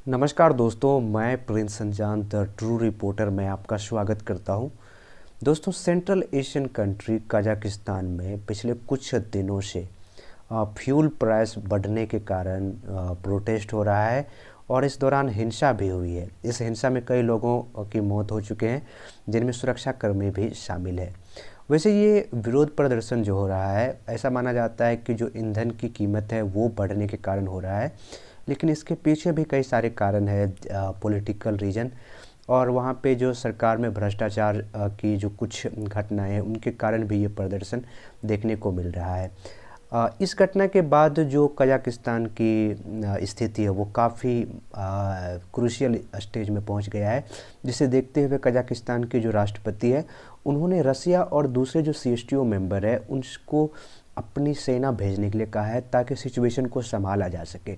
नमस्कार दोस्तों, मैं Prince Sanjan the true reporter में आपका स्वागत करता हूं। दोस्तों, सेंट्रल एशियन कंट्री कजाकिस्तान में पिछले कुछ दिनों से फ्यूल प्राइस बढ़ने के कारण प्रोटेस्ट हो रहा है और इस दौरान हिंसा भी हुई है। इस हिंसा में कई लोगों की मौत हो चुके हैं, जिनमें सुरक्षाकर्मी भी शामिल है। वैसे ये विरोध प्रदर्शन जो हो रहा है, ऐसा माना जाता है कि जो ईंधन की कीमत है वो बढ़ने के कारण हो रहा है, लेकिन इसके पीछे भी कई सारे कारण हैं, पॉलिटिकल रीजन और वहाँ पे जो सरकार में भ्रष्टाचार की जो कुछ घटनाएं हैं उनके कारण भी ये प्रदर्शन देखने को मिल रहा है। इस घटना के बाद जो कजाकिस्तान की स्थिति है वो काफ़ी क्रूशियल स्टेज में पहुंच गया है, जिसे देखते हुए कजाकिस्तान के जो राष्ट्रपति है उन्होंने रसिया और दूसरे जो सीएसटीओ मेंबर है उनको अपनी सेना भेजने के लिए कहा है ताकि सिचुएशन को संभाला जा सके।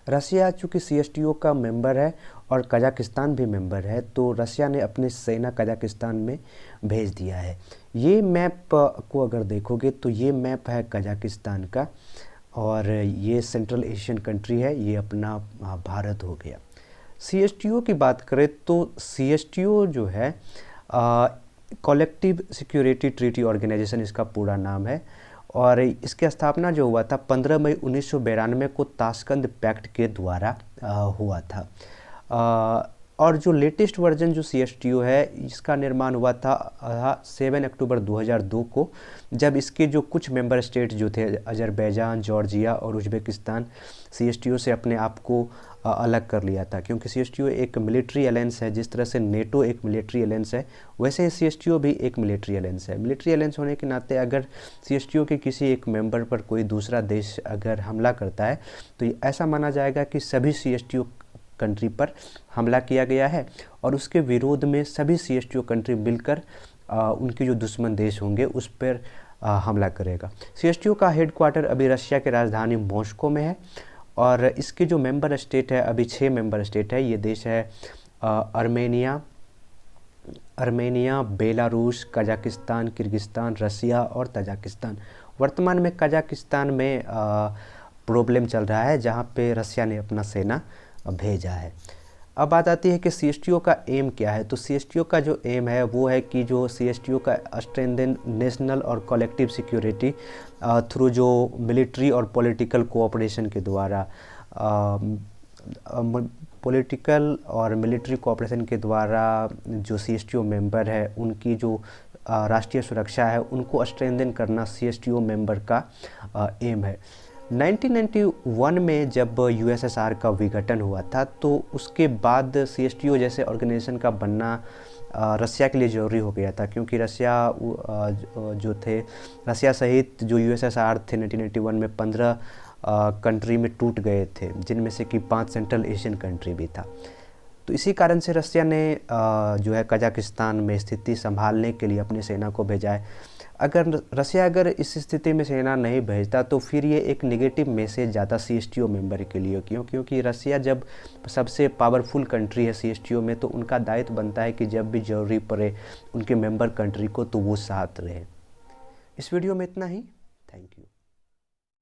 रसिया चूँकि सीएसटीओ का मेंबर है और कजाकिस्तान भी मेंबर है, तो रसिया ने अपनी सेना कजाकिस्तान में भेज दिया है। ये मैप को अगर देखोगे तो ये मैप है कजाकिस्तान का और ये सेंट्रल एशियन कंट्री है, ये अपना भारत हो गया। सीएसटीओ की बात करें तो सीएसटीओ जो है कलेक्टिव सिक्योरिटी ट्रीटी ऑर्गेनाइजेशन इसका पूरा नाम है और इसकी स्थापना जो हुआ था 15 मई 1992 को ताशकंद पैक्ट के द्वारा हुआ था। और जो लेटेस्ट वर्जन जो सीएसटीओ है इसका निर्माण हुआ था 7 अक्टूबर 2002 को, जब इसके जो कुछ मेंबर स्टेट जो थे अजरबैजान, जॉर्जिया और उज़्बेकिस्तान सीएसटीओ से अपने आप को अलग कर लिया था, क्योंकि सीएसटीओ एक मिलिट्री अलायंस है। जिस तरह से नेटो एक मिलिट्री अलायंस है, वैसे ही सीएसटीओ भी एक मिलिट्री अलायंस है। मिलिट्री अलायंस होने के नाते अगर सीएसटीओ के किसी एक मेंबर पर कोई दूसरा देश अगर हमला करता है तो ये ऐसा माना जाएगा कि सभी सीएसटीओ कंट्री पर हमला किया गया है और उसके विरोध में सभी सीएसटीओ कंट्री मिलकर उनके जो दुश्मन देश होंगे उस पर हमला करेगा। सीएसटीओ का हेडक्वार्टर अभी रशिया के राजधानी मॉस्को में है और इसके जो मेंबर स्टेट है, अभी 6 मेंबर स्टेट है। ये देश है अर्मेनिया, बेलारूस, कजाकिस्तान, किर्गिस्तान, रसिया और तजाकिस्तान। वर्तमान में कजाकिस्तान में प्रॉब्लम चल रहा है, जहाँ पे रसिया ने अपना सेना भेजा है। अब बात आती है कि सीएसटीओ का एम क्या है। तो सीएसटीओ का जो एम है वो है कि जो सीएसटीओ का स्ट्रेंथन नेशनल और कलेक्टिव सिक्योरिटी थ्रू जो मिलिट्री और पॉलिटिकल कोऑपरेशन के द्वारा पॉलिटिकल और मिलिट्री कोऑपरेशन के द्वारा जो सीएसटीओ मेंबर है उनकी जो राष्ट्रीय सुरक्षा है उनको स्ट्रेंथन करना सीएसटीओ मेंबर का एम है। 1991 में जब यूएसएसआर का विघटन हुआ था तो उसके बाद सीएसटीओ जैसे ऑर्गेनाइजेशन का बनना रसिया के लिए ज़रूरी हो गया था, क्योंकि रसिया सहित जो यूएसएसआर थे 1991 में 15 कंट्री में टूट गए थे, जिनमें से कि 5 सेंट्रल एशियन कंट्री भी था। तो इसी कारण से रसिया ने जो है कजाकिस्तान में स्थिति संभालने के लिए अपनी सेना को भेजा है। रसिया अगर इस स्थिति में सेना नहीं भेजता तो फिर ये एक नेगेटिव मैसेज जाता सीएसटीओ मेंबर के लिए। क्योंकि रसिया जब सबसे पावरफुल कंट्री है सीएसटीओ में, तो उनका दायित्व बनता है कि जब भी जरूरी पड़े उनके मेंबर कंट्री को तो वो साथ रहे। इस वीडियो में इतना ही।